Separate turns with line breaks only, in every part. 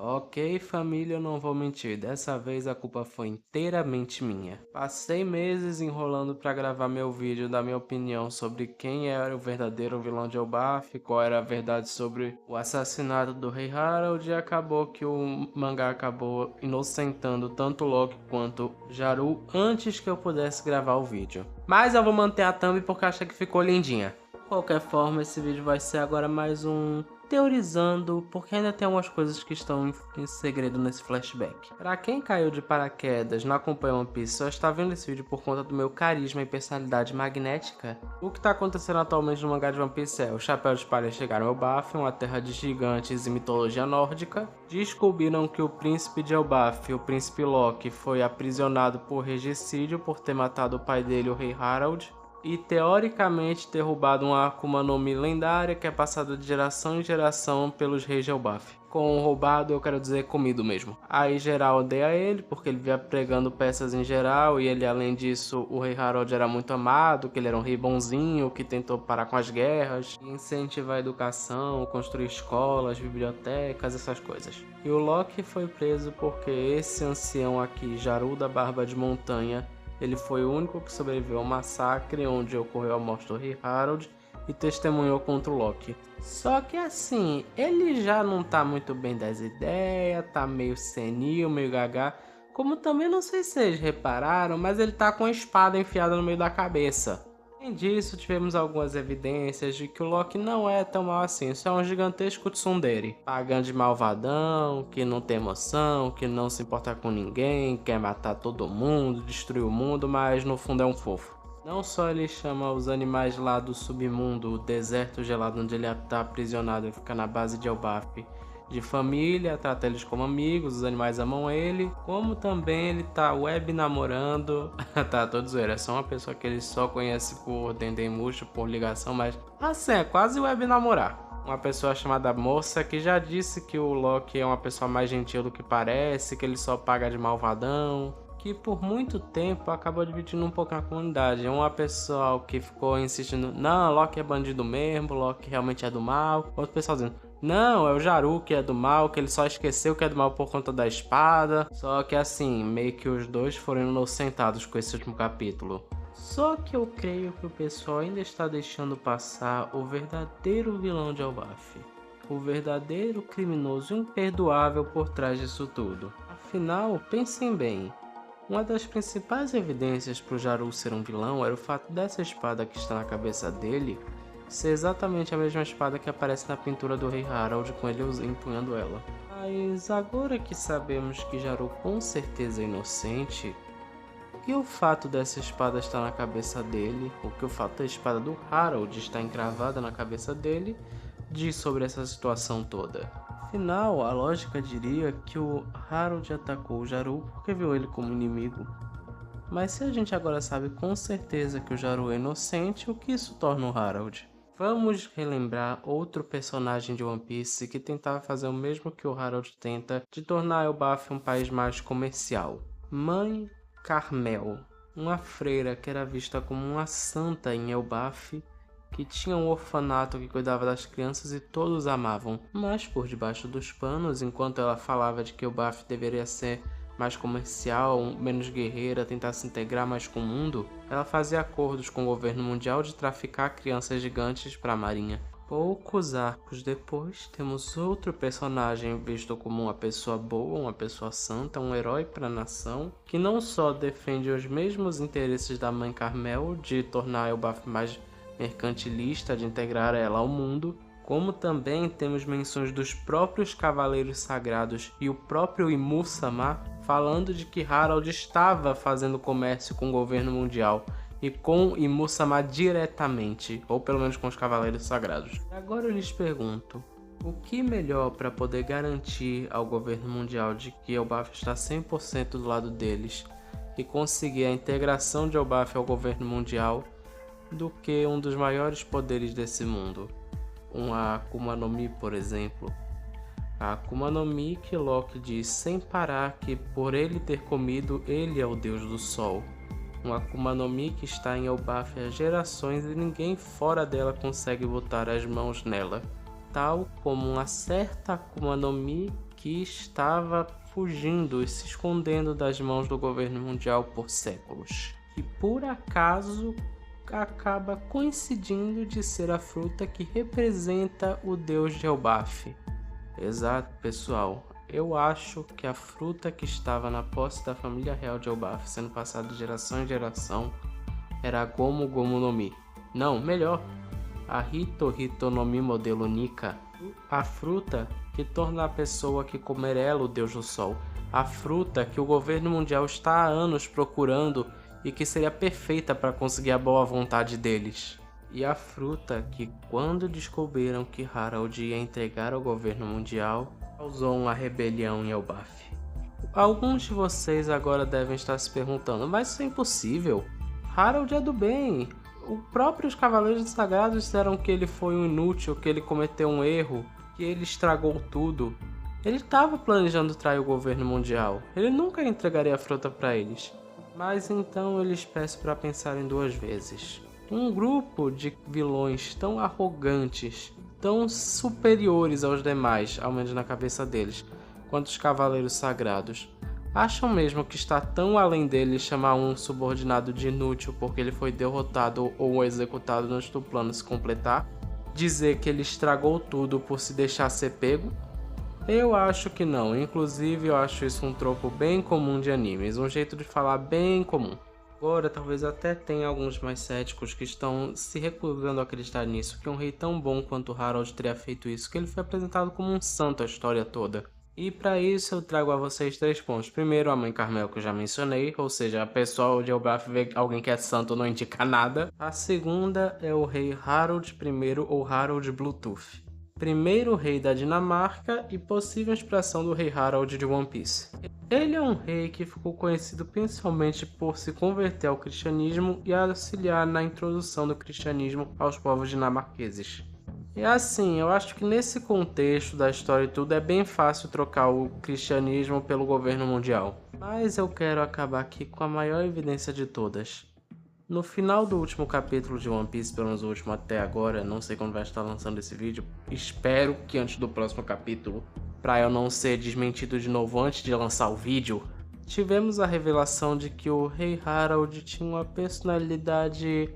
Ok, família, eu não vou mentir, dessa vez a culpa foi inteiramente minha. Passei meses enrolando para gravar meu vídeo da minha opinião sobre quem era o verdadeiro vilão de Elbaf, qual era a verdade sobre o assassinato do Rei Harald, e acabou que o mangá acabou inocentando tanto Loki quanto Jaru antes que eu pudesse gravar o vídeo. Mas eu vou manter a thumb porque acho que ficou lindinha. De qualquer forma, esse vídeo vai ser agora mais um teorizando, porque ainda tem algumas coisas que estão em segredo nesse flashback. Pra quem caiu de paraquedas, não acompanha One Piece, só está vendo esse vídeo por conta do meu carisma e personalidade magnética, o que está acontecendo atualmente no mangá de One Piece é: o Chapéu de Palha chegaram ao Elbaf, uma terra de gigantes e mitologia nórdica, descobriram que o príncipe de Elbaf, o príncipe Loki, foi aprisionado por regicídio por ter matado o pai dele, o Rei Harald, e teoricamente ter roubado uma Akuma no Mi lendária que é passada de geração em geração pelos reis de Elbaf. Com roubado eu quero dizer comido mesmo. Aí geral odeia ele porque ele via pregando peças em geral, e ele, além disso, o rei Harold era muito amado, que ele era um rei bonzinho que tentou parar com as guerras, incentivar a educação, construir escolas, bibliotecas, essas coisas. E o Loki foi preso porque esse ancião aqui, Jaru da Barba de Montanha, ele foi o único que sobreviveu ao massacre onde ocorreu a morte do rei Harold e testemunhou contra o Loki. Só que assim, ele já não tá muito bem das ideias, tá meio senil, meio gaga. Como também não sei se vocês repararam, mas ele tá com a espada enfiada no meio da cabeça. Além disso, tivemos algumas evidências de que o Loki não é tão mal assim, só é um gigantesco tsundere, pagão de malvadão, que não tem emoção, que não se importa com ninguém, quer matar todo mundo, destruir o mundo, mas no fundo é um fofo. Não só ele chama os animais lá do submundo, o deserto gelado onde ele está aprisionado e fica na base de Elbaf, de família, trata eles como amigos, os animais amam ele, como também ele tá web namorando, tá todo zoeira, é só uma pessoa que ele só conhece por Dendemushi, por ligação, mas assim, é quase web namorar. Uma pessoa chamada Moça que já disse que o Loki é uma pessoa mais gentil do que parece, que ele só paga de malvadão, que por muito tempo acabou dividindo um pouco na comunidade. Uma pessoa que ficou insistindo, não, Loki é bandido mesmo, Loki realmente é do mal. Outro pessoal dizendo, não, é o Jaru que é do mal, que ele só esqueceu que é do mal por conta da espada. Só que assim, meio que os dois foram inocentados com esse último capítulo. Só que eu creio que o pessoal ainda está deixando passar o verdadeiro vilão de Elbaf. O verdadeiro criminoso imperdoável por trás disso tudo. Afinal, pensem bem. Uma das principais evidências para o Jaru ser um vilão era o fato dessa espada que está na cabeça dele ser exatamente a mesma espada que aparece na pintura do Rei Harald com ele empunhando ela. Mas agora que sabemos que Jaru com certeza é inocente, e o fato dessa espada estar na cabeça dele, ou que o fato da espada do Harald estar encravada na cabeça dele, diz sobre essa situação toda? Afinal, a lógica diria que o Harold atacou o Jaru porque viu ele como inimigo. Mas se a gente agora sabe com certeza que o Jaru é inocente, o que isso torna o Harold? Vamos relembrar outro personagem de One Piece que tentava fazer o mesmo que o Harold tenta, de tornar Elbaf um país mais comercial. Mãe Carmel, uma freira que era vista como uma santa em Elbaf, que tinha um orfanato que cuidava das crianças e todos amavam. Mas por debaixo dos panos, enquanto ela falava de que Elbaf deveria ser mais comercial, menos guerreira, tentar se integrar mais com o mundo, ela fazia acordos com o governo mundial de traficar crianças gigantes para a marinha. Poucos arcos depois, temos outro personagem visto como uma pessoa boa, uma pessoa santa, um herói para a nação, que não só defende os mesmos interesses da Mãe Carmel de tornar Elbaf mais mercantilista, de integrar ela ao mundo, como também temos menções dos próprios Cavaleiros Sagrados e o próprio Imu-sama falando de que Harald estava fazendo comércio com o governo mundial e com Imu-sama diretamente, ou pelo menos com os Cavaleiros Sagrados. Agora eu lhes pergunto, o que melhor para poder garantir ao governo mundial de que Elbaf está 100% do lado deles e conseguir a integração de Elbaf ao governo mundial do que um dos maiores poderes desse mundo? Uma Akuma no Mi, por exemplo. A Akuma no Mi que Loki diz sem parar que por ele ter comido, ele é o deus do sol. Uma Akuma no Mi que está em Elbaf há gerações e ninguém fora dela consegue botar as mãos nela. Tal como uma certa Akuma no Mi que estava fugindo e se escondendo das mãos do governo mundial por séculos. E por acaso acaba coincidindo de ser a fruta que representa o deus de Elbaf. Exato, pessoal. Eu acho que a fruta que estava na posse da família real de Elbaf, sendo passada de geração em geração, era a Gomu Gomu no Mi. Não, melhor, a Hito Hito no Mi modelo Nika. A fruta que torna a pessoa que comer ela o deus do sol. A fruta que o governo mundial está há anos procurando e que seria perfeita para conseguir a boa vontade deles. E a fruta que, quando descobriram que Harold ia entregar ao governo mundial, causou uma rebelião em Elbaf. Alguns de vocês agora devem estar se perguntando, mas isso é impossível. Harold é do bem. Os próprios Cavaleiros Sagrados disseram que ele foi um inútil, que ele cometeu um erro, que ele estragou tudo. Ele estava planejando trair o governo mundial. Ele nunca entregaria a fruta para eles. Mas então eu lhes peço para pensarem duas vezes. Um grupo de vilões tão arrogantes, tão superiores aos demais, ao menos na cabeça deles, quanto os Cavaleiros Sagrados, acham mesmo que está tão além deles chamar um subordinado de inútil porque ele foi derrotado ou executado antes do plano se completar? Dizer que ele estragou tudo por se deixar ser pego? Eu acho que não, inclusive eu acho isso um tropo bem comum de animes, um jeito de falar bem comum. Agora, talvez até tenha alguns mais céticos que estão se recusando a acreditar nisso, que um rei tão bom quanto Harold teria feito isso, que ele foi apresentado como um santo a história toda. E para isso eu trago a vocês 3 pontos. Primeiro, a mãe Carmel, que eu já mencionei, ou seja, a pessoa de Elbaf vê alguém que é santo não indica nada. A segunda é o rei Harold I ou Harold Bluetooth. Primeiro rei da Dinamarca e possível inspiração do rei Harold de One Piece. Ele é um rei que ficou conhecido principalmente por se converter ao cristianismo e auxiliar na introdução do cristianismo aos povos dinamarqueses. E assim, eu acho que nesse contexto da história e tudo é bem fácil trocar o cristianismo pelo governo mundial. Mas eu quero acabar aqui com a maior evidência de todas. No final do último capítulo de One Piece, pelo menos o último até agora, não sei quando vai estar lançando esse vídeo, espero que antes do próximo capítulo, para eu não ser desmentido de novo antes de lançar o vídeo, tivemos a revelação de que o rei Harold tinha uma personalidade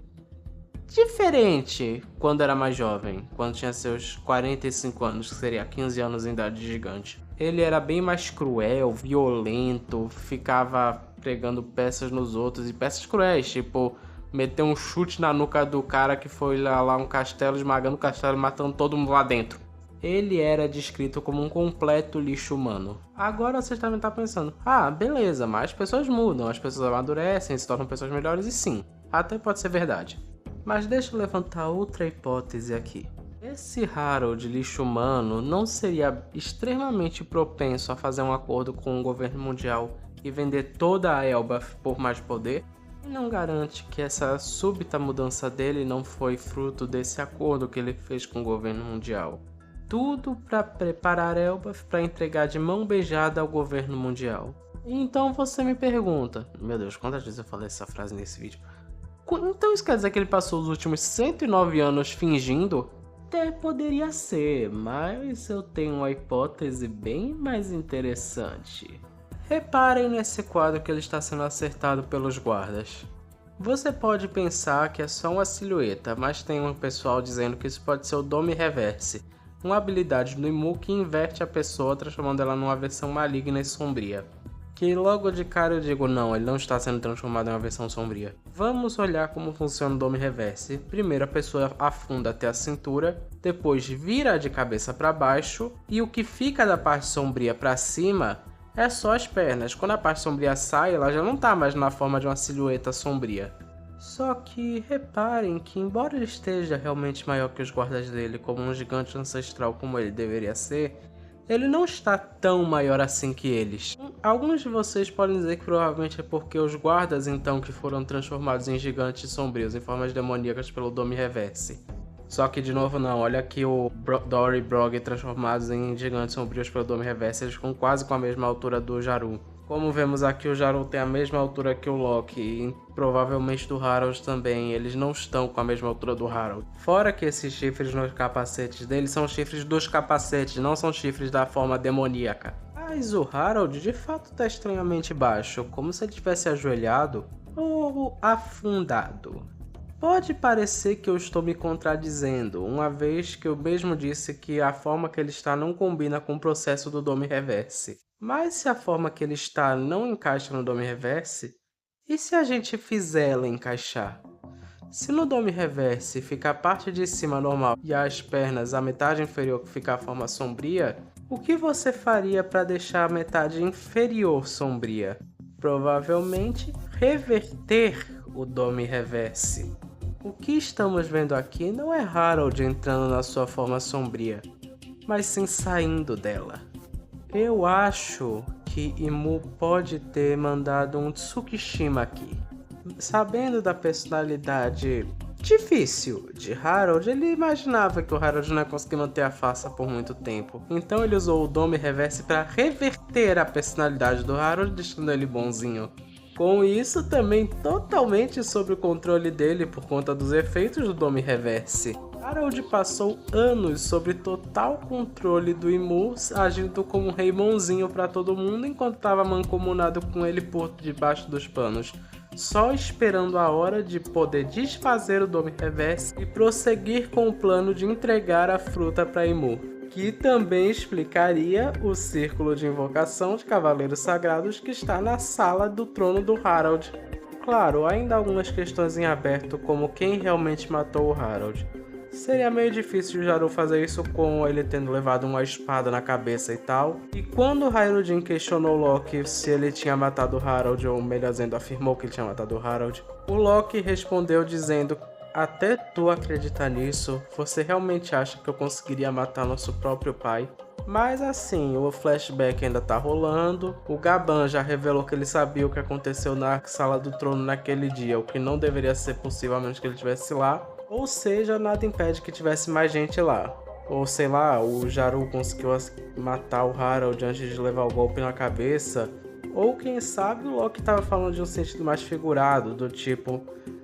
diferente quando era mais jovem, quando tinha seus 45 anos, que seria 15 anos em idade gigante. Ele era bem mais cruel, violento, ficava pregando peças nos outros, e peças cruéis, tipo meter um chute na nuca do cara que foi lá um castelo, esmagando o castelo e matando todo mundo lá dentro. Ele era descrito como um completo lixo humano. Agora vocês devem estar pensando, beleza, mas as pessoas mudam, as pessoas amadurecem, se tornam pessoas melhores, e sim, até pode ser verdade. Mas deixa eu levantar outra hipótese aqui. Esse Harold lixo humano não seria extremamente propenso a fazer um acordo com o governo mundial e vender toda a Elbaf por mais poder? E não garante que essa súbita mudança dele não foi fruto desse acordo que ele fez com o governo mundial? Tudo para preparar Elbaf para entregar de mão beijada ao governo mundial. E então você me pergunta, meu Deus, quantas vezes eu falei essa frase nesse vídeo? Então isso quer dizer que ele passou os últimos 109 anos fingindo? Até poderia ser, mas eu tenho uma hipótese bem mais interessante. Reparem nesse quadro que ele está sendo acertado pelos guardas. Você pode pensar que é só uma silhueta, mas tem um pessoal dizendo que isso pode ser o Dome Reverse, uma habilidade do Imu que inverte a pessoa, transformando ela numa versão maligna e sombria. Que logo de cara eu digo, não, ele não está sendo transformado em uma versão sombria. Vamos olhar como funciona o Dome Reverse. Primeiro a pessoa afunda até a cintura, depois vira de cabeça para baixo, e o que fica da parte sombria para cima é só as pernas. Quando a parte sombria sai, ela já não está mais na forma de uma silhueta sombria. Só que reparem que, embora ele esteja realmente maior que os guardas dele, como um gigante ancestral como ele deveria ser, ele não está tão maior assim que eles. Alguns de vocês podem dizer que provavelmente é porque os guardas então que foram transformados em gigantes sombrios, em formas demoníacas pelo Dome Reverse. Só que de novo não, olha aqui o Dory e Brog transformados em gigantes sombrios pelo Dome Reverse, eles ficam quase com a mesma altura do Jaru. Como vemos aqui, o Jarl tem a mesma altura que o Loki e provavelmente do Harold também. Eles não estão com a mesma altura do Harold. Fora que esses chifres nos capacetes dele são chifres dos capacetes, não são chifres da forma demoníaca. Mas o Harold de fato está estranhamente baixo, como se ele tivesse ajoelhado ou afundado. Pode parecer que eu estou me contradizendo, uma vez que eu mesmo disse que a forma que ele está não combina com o processo do Dome Reverse. Mas se a forma que ele está não encaixa no Dome Reverse, e se a gente fizer ela encaixar? Se no Dome Reverse fica a parte de cima normal e as pernas, a metade inferior que fica a forma sombria, o que você faria para deixar a metade inferior sombria? Provavelmente reverter o Dome Reverse. O que estamos vendo aqui não é Harold entrando na sua forma sombria, mas sim saindo dela. Eu acho que Imu pode ter mandado um Tsukishima aqui. Sabendo da personalidade difícil de Harold, ele imaginava que o Harold não ia conseguir manter a farsa por muito tempo. Então ele usou o Dome Reverse para reverter a personalidade do Harold, deixando ele bonzinho. Com isso, também totalmente sob o controle dele por conta dos efeitos do Dome Reverse. Harold passou anos sob total controle do Imu, agindo como um rei bonzinho para todo mundo enquanto estava mancomunado com ele por debaixo dos panos, só esperando a hora de poder desfazer o Dome Reverse e prosseguir com o plano de entregar a fruta para Imu, que também explicaria o círculo de invocação de Cavaleiros Sagrados que está na sala do trono do Harold. Claro, ainda há algumas questões em aberto, como quem realmente matou o Harold. Seria meio difícil o Jarl fazer isso com ele tendo levado uma espada na cabeça e tal. E quando Hayrodin questionou Loki se ele tinha matado o Harold, ou melhor dizendo, afirmou que ele tinha matado o Harold, o Loki respondeu dizendo: até tu acreditar nisso, você realmente acha que eu conseguiria matar nosso próprio pai? Mas assim, o flashback ainda tá rolando, o Gaban já revelou que ele sabia o que aconteceu na sala do trono naquele dia, o que não deveria ser possível a menos que ele estivesse lá. Ou seja, nada impede que tivesse mais gente lá. Ou sei lá, o Jarl conseguiu matar o Harold antes de levar o golpe na cabeça. Ou quem sabe o Loki estava falando de um sentido mais figurado, do tipo: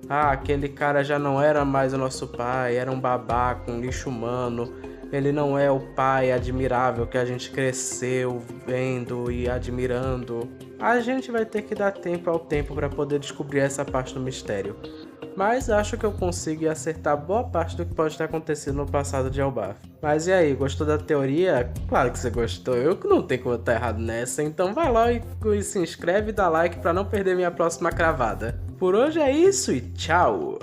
ah, aquele cara já não era mais o nosso pai, era um babaca, um lixo humano. Ele não é o pai admirável que a gente cresceu vendo e admirando. A gente vai ter que dar tempo ao tempo para poder descobrir essa parte do mistério. Mas acho que eu consigo acertar boa parte do que pode ter acontecido no passado de Elbaf. Mas e aí, gostou da teoria? Claro que você gostou, eu que não tenho como estar errado nessa, então vai lá e se inscreve e dá like para não perder minha próxima cravada. Por hoje é isso e tchau!